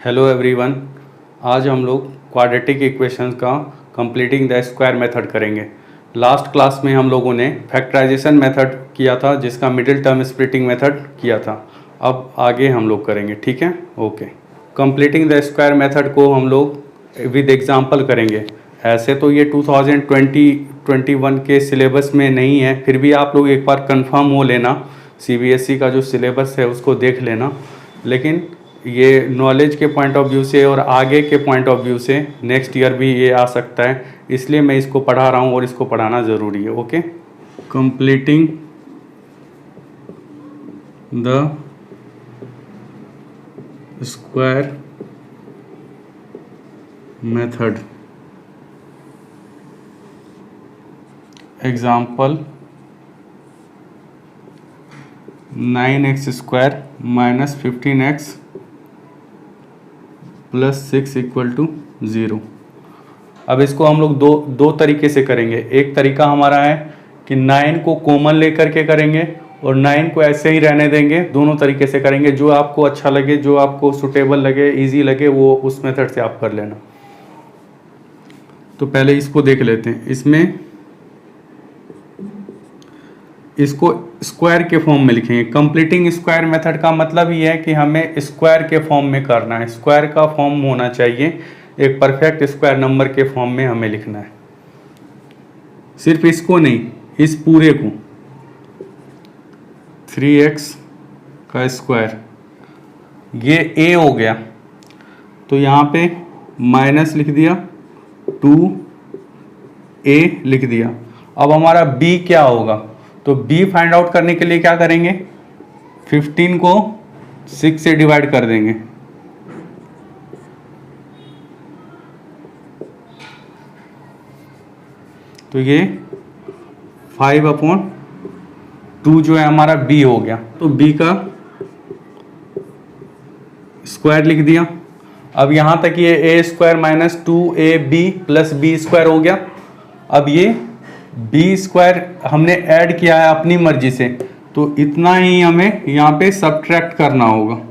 Hello everyone. आज हम लोग क्वाड्रेटिक इक्वेशंस का कंप्लीटिंग द स्क्वायर मेथड करेंगे। लास्ट क्लास में हम लोगों ने फैक्टराइजेशन मेथड किया था, जिसका मिडिल टर्म स्प्लिटिंग मेथड किया था। अब आगे हम लोग करेंगे, ठीक है? Okay. Completing the square method को हम लोग विद एग्जांपल करेंगे। ऐसे तो ये 2020-21 के सिलेबस में नहीं है, फिर भी आप लोग एक बार कंफर्म हो लेना, सीबीएसई का जो सिलेबस है उसको देख लेना। लेकिन ये नॉलेज के पॉइंट ऑफ व्यू से और आगे के पॉइंट ऑफ व्यू से नेक्स्ट ईयर भी ये आ सकता है, इसलिए मैं इसको पढ़ा रहा हूँ और इसको पढ़ाना ज़रूरी है। Okay. Completing the square method, example 9x² minus 15x plus 6 equal to 0। अब इसको हम लोग दो तरीके से करेंगे। एक तरीका हमारा है कि 9 को कॉमन लेकर के करेंगे और 9 को ऐसे ही रहने देंगे। दोनों तरीके से करेंगे, जो आपको अच्छा लगे, जो आपको सुटेबल लगे, इजी लगे, वो उस मेथड से आप कर लेना। तो पहले इसको देख लेते हैं। इसमें इसको स्क्वायर के फॉर्म में लिखेंगे। कंप्लीटिंग स्क्वायर मेथड का मतलब ये है कि हमें स्क्वायर के फॉर्म में करना है। स्क्वायर का फॉर्म होना चाहिए, एक परफेक्ट स्क्वायर नंबर के फॉर्म में हमें लिखना है। सिर्फ इसको नहीं, इस पूरे को 3x का स्क्वायर, ये a हो गया, तो यहाँ पे माइनस लिख दिया, 2a लिख दिया। अब हमारा b क्या होगा? तो b फाइंड आउट करने के लिए क्या करेंगे? 15 को 6 से डिवाइड कर देंगे। तो ये 5/2 जो है हमारा b हो गया। तो b का स्क्वायर लिख दिया। अब यहां तक ये a² minus 2ab plus b² हो गया। अब ये b² हमने ऐड किया है अपनी मर्जी से, तो इतना ही हमें यहाँ पे सब्ट्रैक्ट करना होगा।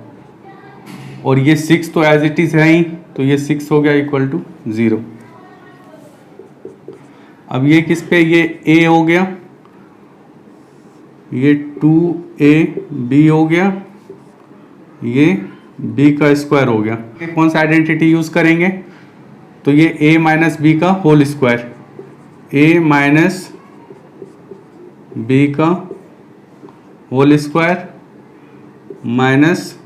और ये 6 तो एज इट इज है ही, तो ये 6 हो गया इक्वल टू 0। अब ये किस पे? ये a हो गया, ये 2ab हो गया, ये b का स्क्वायर हो गया। कौन सा आइडेंटिटी यूज करेंगे? तो ये a माइनस b का whole square, a minus b का होल स्क्वायर माइनस,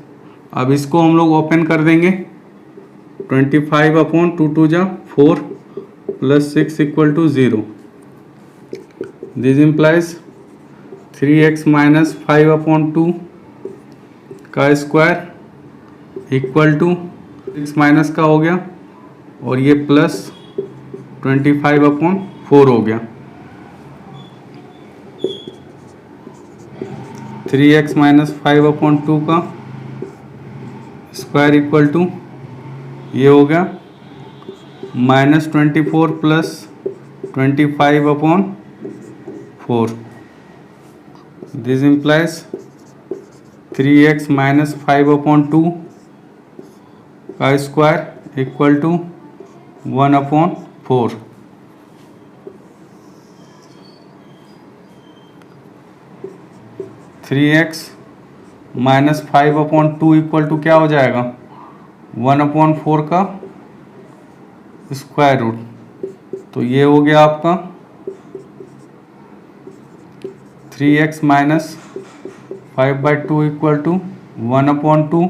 अब इसको हम लोग ओपन कर देंगे, 25/2 जा 4 plus 6 equal to 0। This implies 3x minus 5/2 का स्क्वायर इक्वल टू 6 माइनस का हो गया, और ये प्लस 25/4 हो गया। 3x माइनस 5/2 का स्क्वायर इक्वल टू ये हो गया -24 plus 25/4। This implies 3x minus 5/2 का square equal to 1/4। Three x minus 5/2 equal to क्या हो जाएगा? 1/4 का स्क्वायर रूट। तो ये हो गया आपका 3x माइनस 5/2 इक्वल टू 1/2,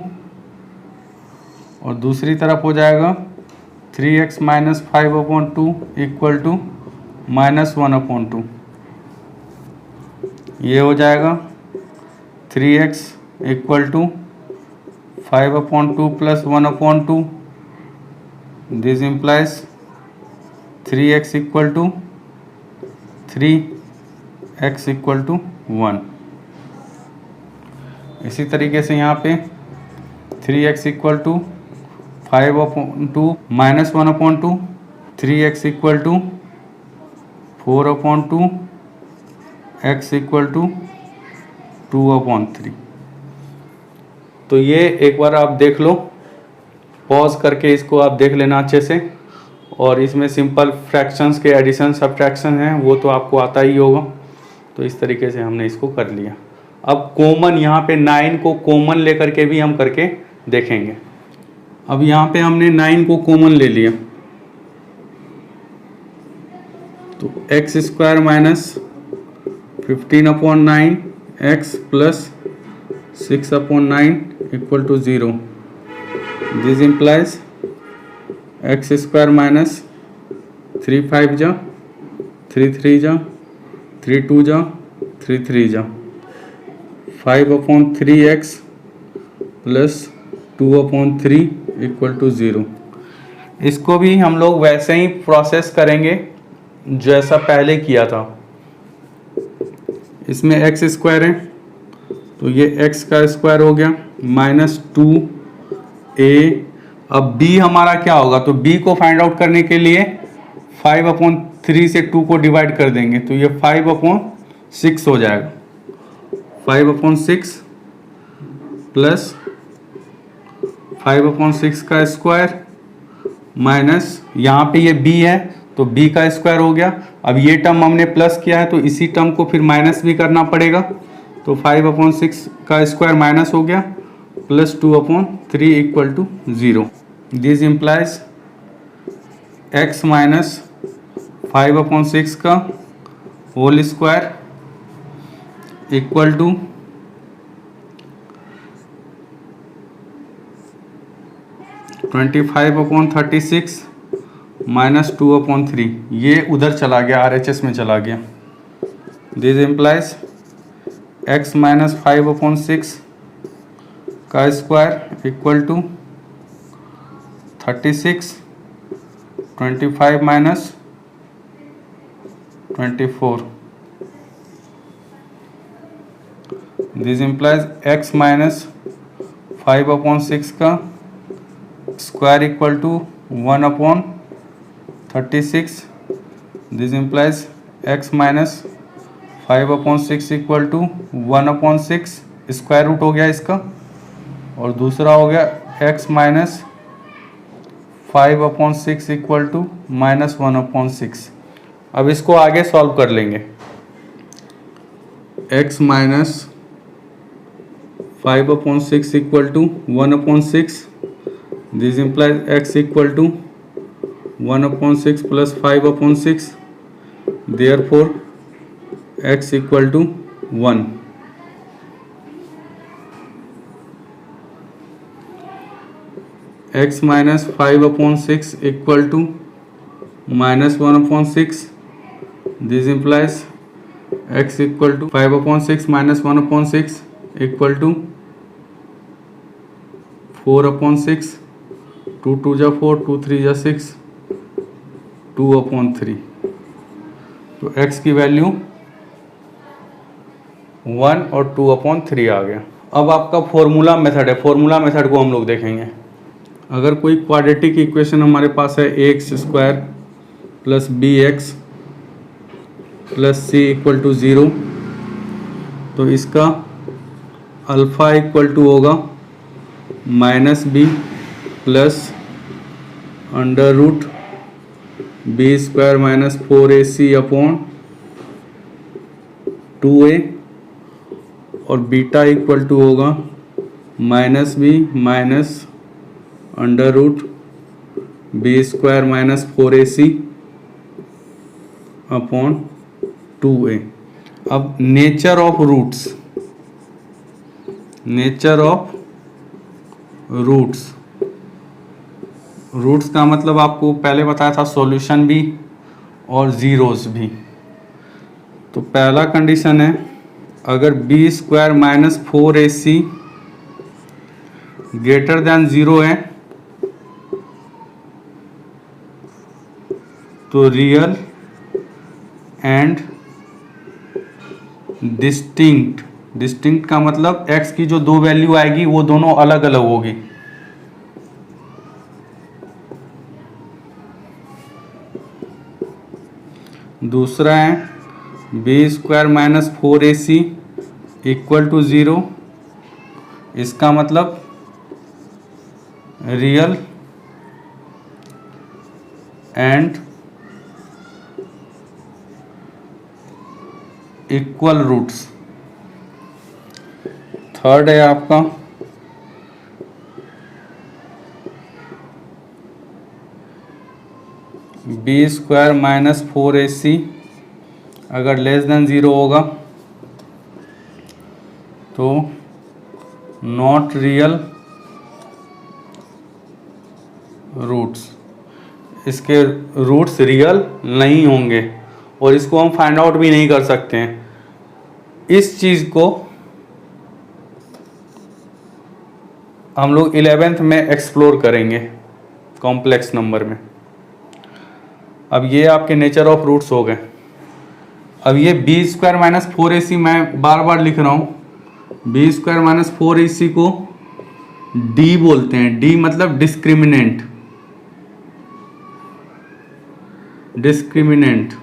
और दूसरी तरफ हो जाएगा 3x माइनस 5/2 इक्वल टू -1/2। ये हो जाएगा 3x equal to 5/2 plus 1/2। This implies 3x equal to 3x equal to 1। इसी तरीके से यहाँ पे 3x equal to 5/2 minus 1/2, 3x equal to 4/2, x equal to 2/3। तो ये एक बार आप देख लो। पॉज करके इसको आप देख लेना अच्छे से। और इसमें सिंपल फ्रैक्शंस के एडिशन सब्ट्रैक्शन हैं वो तो आपको आता ही होगा। तो इस तरीके से हमने इसको कर लिया। अब कॉमन यहाँ पे 9 को कॉमन लेकर के भी हम करके देखेंगे। अब यहाँ पे हमने 9 को कॉमन ले लिया तो x square minus 15/9 x plus 6/9 equal to 0। This implies x square minus 3 5 जा 3 3 जा 3 2 जा 3 3 जा 5/3x प्लस 2/3 इक्वल टू 0। इसको भी हम लोग वैसे ही प्रोसेस करेंगे जैसा पहले किया था। इसमें एक्स स्क्वायर है तो ये एक्स का स्क्वायर हो गया माइनस 2a। अब b हमारा क्या होगा, तो b को फाइंड आउट करने के लिए 5/3 से 2 को डिवाइड कर देंगे तो ये 5/6 हो जाएगा। 5/6 प्लस 5/6 का स्क्वायर माइनस यहाँ पे ये b है तो b का स्क्वायर हो गया। अब ये टर्म हमने प्लस किया है तो इसी टर्म को फिर माइनस भी करना पड़ेगा। तो 5/6 का स्क्वायर माइनस हो गया plus 2/3 equal to 0। This implies x minus 5/6 का whole square equal to 25/36 minus 2/3। ये उधर चला गया, RHS में चला गया। दिस इम्प्लाइज x माइनस 5/6 का square equal to 36 25 minus 24। This implies x minus 5/6 का square equal to 1/36। This implies x minus 5/6 equal to 1/6 square root हो गया इसका, और दूसरा हो गया x minus 5/6 equal to minus 1/6। अब इसको आगे सॉल्व कर लेंगे। x minus 5/6 equal to 1/6। This implies x equal to 1/6 plus 5/6। Therefore x equal to 1। x minus 5/6 equal to minus 1/6। This implies x equal to 5/6 minus 1/6 equal to 4/6। 2 2 जा 4, 2 3 जा 6, 2/3। तो x की value 1 और 2/3 आ गया। अब आपका फॉर्मूला मेथड है, formula method को हम लोग देखेंगे। अगर कोई क्वाड्रेटिक इक्वेशन हमारे पास है ax square plus bx plus c equal to 0, तो इसका अल्फ़ा इक्वल टू होगा minus b plus under root B square minus 4ac upon 2a, और बीटा इक्वल टू होगा minus b minus under root B square minus 4ac upon 2a। अब nature of roots, nature of roots, roots का मतलब आपको पहले बताया था solution भी और ज़ीरोस भी। तो पहला कंडीशन है अगर B square minus 4ac greater than 0 है तो रियल एंड डिस्टिंक्ट, डिस्टिंक्ट का मतलब x की जो दो वैल्यू आएगी वो दोनों अलग अलग होगी। दूसरा है B square minus 4ac equal to 0, इसका मतलब real and equal roots. Third है आपका बी स्क्वायर माइनस 4ac अगर लेस देन 0 होगा तो नॉट रियल रूट्स, इसके रूट्स रियल नहीं होंगे और इसको हम फाइंड आउट भी नहीं कर सकते हैं। इस चीज़ को हम लोग 11th में एक्सप्लोर करेंगे कॉम्प्लेक्स नंबर में। अब ये आपके नेचर ऑफ रूट्स हो गए। अब ये बी स्क्वायर माइनस 4ac मैं बार बार लिख रहा हूँ, बी स्क्वायर माइनस 4ac को डी बोलते हैं। डी मतलब डिस्क्रिमिनेंट, डिस्क्रिमिनेंट।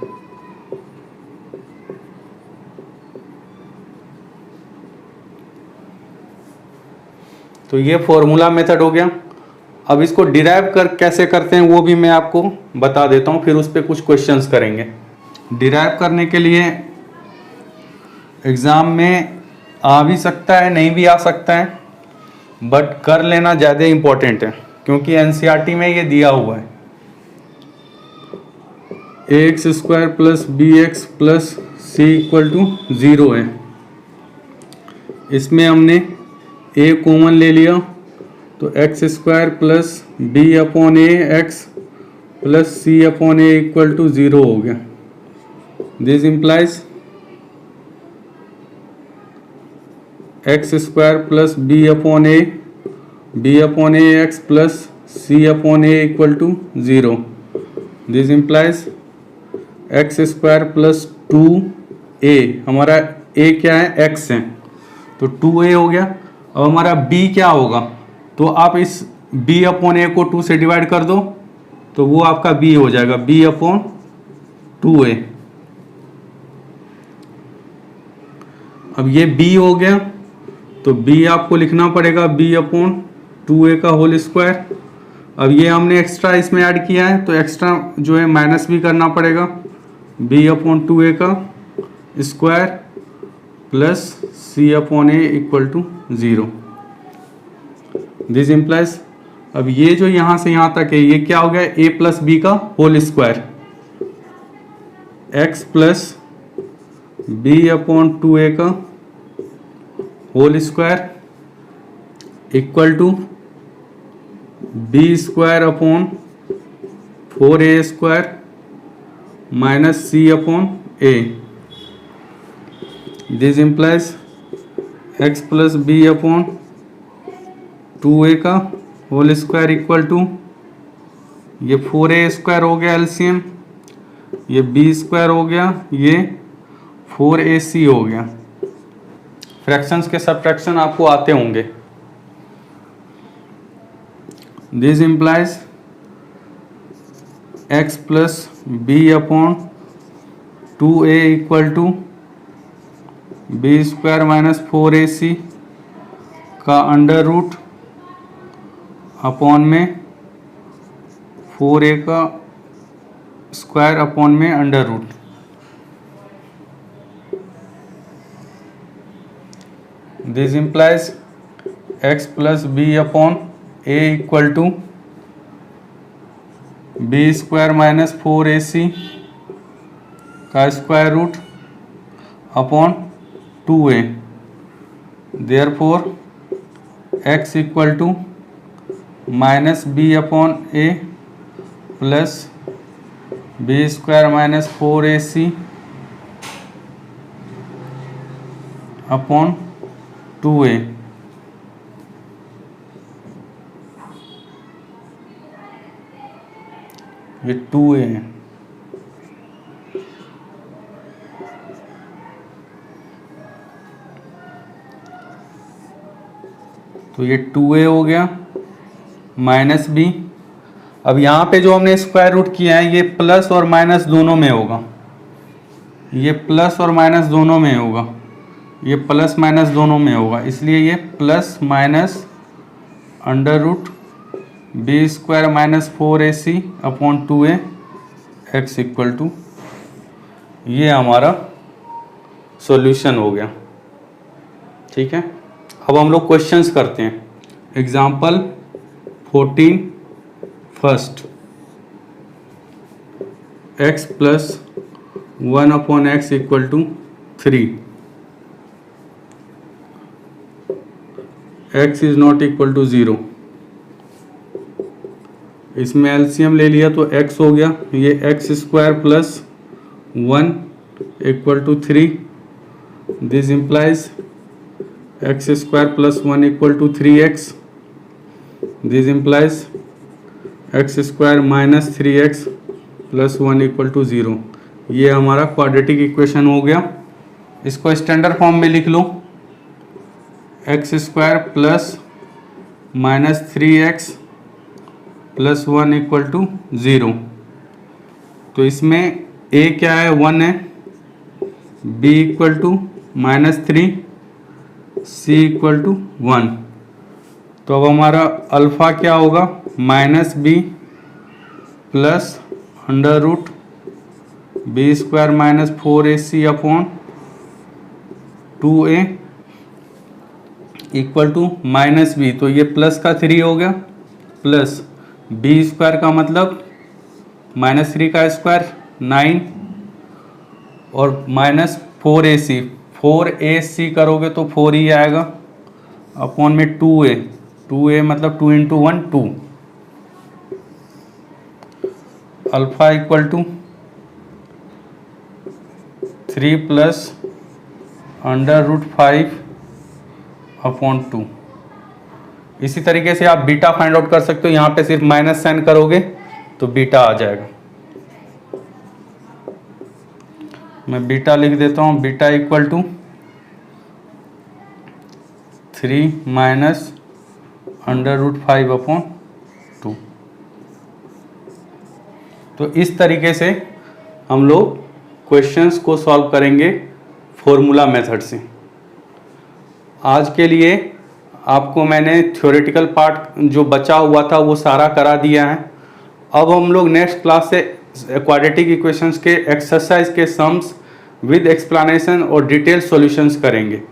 तो ये फॉर्मूला मेथड हो गया। अब इसको डिराइव कर कैसे करते हैं वो भी मैं आपको बता देता हूँ, फिर उस पर कुछ क्वेश्चंस करेंगे। डिराइव करने के लिए एग्ज़ाम में आ भी सकता है, नहीं भी आ सकता है, बट कर लेना ज़्यादा इम्पोर्टेंट है क्योंकि एनसीईआरटी में ये दिया हुआ है। ax square plus B x plus C equal to 0 है। इसमें हमने a कॉमन ले लिया तो x square plus B upon A x plus C upon A equal to 0 हो गया। This implies x square plus B upon A x plus C upon A equal to 0। This implies x square plus 2a, हमारा a क्या है, x है, तो 2a हो गया। अब हमारा b क्या होगा, तो आप इस b अपॉन a को 2 से डिवाइड कर दो तो वो आपका b हो जाएगा, b अपॉन 2a। अब ये b हो गया तो b आपको लिखना पड़ेगा b अपॉन 2a का होल स्क्वायर। अब ये हमने एक्स्ट्रा इसमें ऐड किया है तो एक्स्ट्रा जो है माइनस भी करना पड़ेगा, b अपॉन 2a का square plus c upon a equal to 0। This implies, अब ये जो यहाँ से यहाँ तक है ये क्या हो गया, a प्लस बी का whole square, x plus B upon 2a का whole square equal to B square upon 4a square minus C upon a। This implies x plus B upon 2a का होल स्क्वायर इक्वल टू ये 4a square हो गया LCM, ये b square हो गया, ये 4ac हो गया। फ्रैक्शंस के सब्ट्रैक्शन आपको आते होंगे। This implies x plus B upon 2a equal to B square minus 4ac का अंडर रूट अपॉन में 4a का स्क्वायर अपॉन में under root. This implies x plus B upon a equal to B square minus 4ac का square root upon 2a। Therefore x equal to minus B upon a plus B square minus 4ac upon 2a। ये 2a है। तो ये 2a हो गया minus b। अब यहाँ पे जो हमने स्क्वायर रूट किया है ये प्लस और माइनस दोनों में होगा, ये प्लस और माइनस दोनों में होगा, ये प्लस माइनस दोनों में होगा, इसलिए ये plus minus under root B square minus 4ac upon 2a x equal to, ये हमारा सॉल्यूशन हो गया। ठीक है, अब हम लोग क्वेश्चंस करते हैं। Example 14 first, x plus 1/x equal to 3, x is not equal to 0। इसमें एलसीएम ले लिया तो x हो गया, ये x square plus 1 equal to 3, this implies x square plus 1 equal to 3x, this implies x square minus 3x plus 1 equal to 0। ये हमारा quadratic equation हो गया। इसको स्टैंडर्ड फॉर्म में लिख लो, x square plus minus 3x plus 1 equal to 0। तो इसमें a क्या है, 1 है, b equal to minus 3, c equal to 1। तो अब हमारा अल्फ़ा क्या होगा, minus b plus under root B square minus 4ac upon 2a equal to minus b। तो ये प्लस का 3 हो गया, प्लस बी स्क्वायर का मतलब माइनस 3 का स्क्वायर 9 और माइनस 4ac, 4ac करोगे तो 4 ही आएगा, अपॉन में 2a मतलब 2 into 1 2, alpha equal to 3 plus under root 5 upon 2। इसी तरीके से आप बीटा फाइंड आउट कर सकते हो, यहाँ पे सिर्फ माइनस साइन करोगे तो बीटा आ जाएगा। मैं बीटा लिख देता हूँ, beta equal to 3 minus under root 5 upon 2। तो इस तरीके से हम लोग क्वेश्चंस को सॉल्व करेंगे फॉर्मूला मेथड से। आज के लिए आपको मैंने थ्योरेटिकल पार्ट जो बचा हुआ था वो सारा करा दिया है। अब हम लोग नेक्स्ट क्लास से क्वाड्रेटिक इक्वेशंस के एक्सरसाइज के सम्स विद एक्सप्लेनेशन और डिटेल सॉल्यूशंस करेंगे।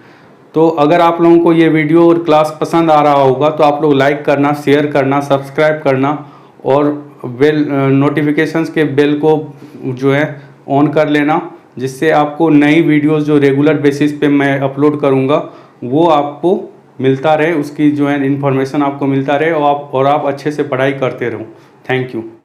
तो अगर आप लोगों को ये वीडियो और क्लास पसंद आ रहा होगा तो आप लोग लाइक करना, शेयर करना, सब्सक्राइब करना और बेल नोटिफिकेशंस के बेल को जो है ऑन कर लेना, जिससे आपको नई वीडियोस जो रेगुलर बेसिस पे मैं अपलोड करूँगा वो आपको मिलता रहे, उसकी जो है इन्फॉर्मेशन आपको मिलता रहे और आप अच्छे से पढ़ाई करते रहो। Thank you.